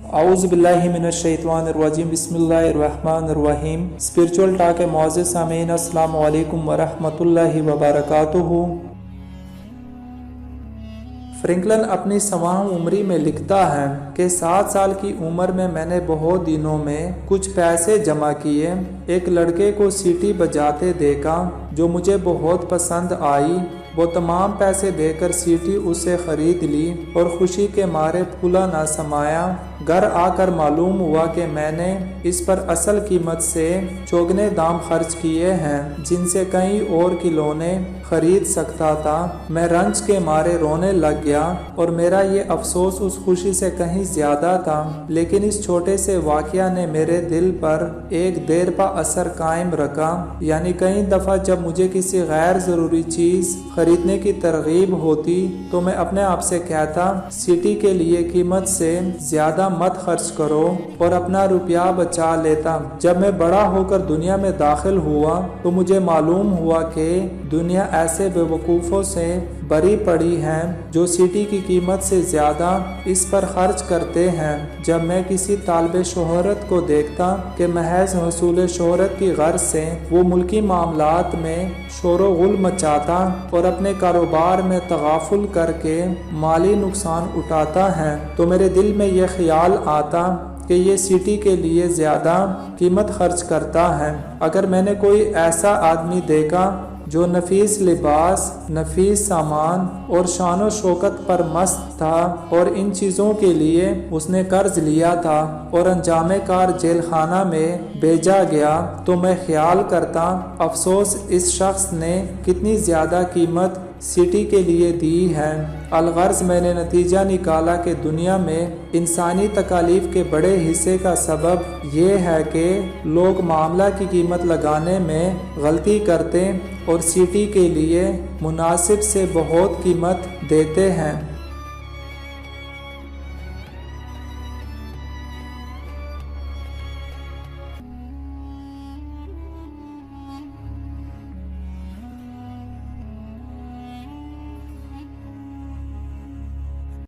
औज़ुबिल्लाहिमिनश्शैतानिर्रजीम बिस्मिल्लाहिर्रहमानिर्रहीम। Spiritual talk के मुअज़्ज़िज़ सामीन, अस्सलामु अलैकुम वरहमतुल्लाहि वबरकातुहू। फ्रैंकलिन अपनी सवां उम्री में लिखता है कि 7 साल की उम्र में मैंने बहुत दिनों में कुछ पैसे जमा किए। एक लड़के को सीटी बजाते देखा जो मुझे बहुत पसंद आई। वो तमाम पैसे देकर सीटी उसे खरीद ली और खुशी के मारे फूला ना समाया। घर आकर मालूम हुआ कि मैंने इस पर असल कीमत से चौगने दाम खर्च किए हैं, जिनसे कई और खिलौने खरीद सकता था। मैं रंज के मारे रोने लग गया और मेरा ये अफसोस उस खुशी से कहीं ज्यादा था। लेकिन इस छोटे से वाकया ने मेरे दिल पर एक देरपा असर कायम रखा। यानी कई दफ़ा जब मुझे किसी गैर ज़रूरी चीज़ खरीदने की तरगीब होती तो मैं अपने आप से कहता, सिटी के लिए कीमत से ज्यादा मत खर्च करो और अपना रुपया बचा लेता। जब मैं बड़ा होकर दुनिया में दाखिल हुआ तो मुझे मालूम हुआ कि दुनिया ऐसे बेवकूफ़ों से भरी पड़ी है जो सिटी की कीमत से ज़्यादा इस पर खर्च करते हैं। जब मैं किसी तालिब शोहरत को देखता कि महज हसूल शोहरत की गर्ज से वो मुल्की मामलात में शोर गुल मचाता और अपने कारोबार में तगाफुल करके माली नुकसान उठाता है, तो मेरे दिल में यह ख्याल आता कि ये सिटी के लिए ज़्यादा कीमत खर्च करता है। अगर मैंने कोई ऐसा आदमी देखा जो नफीस लिबास, नफीस सामान और शान शौकत पर मस्त था और इन चीज़ों के लिए उसने कर्ज लिया था और अंजामे कार जेल खाना में भेजा गया, तो मैं ख्याल करता, अफसोस इस शख्स ने कितनी ज़्यादा कीमत सिटी के लिए दी है। अलगर्ज मैंने नतीजा निकाला कि दुनिया में इंसानी तकालीफ के बड़े हिस्से का सबब ये है कि लोग मामला की कीमत लगाने में गलती करते और सिटी के लिए मुनासिब से बहुत कीमत देते हैं।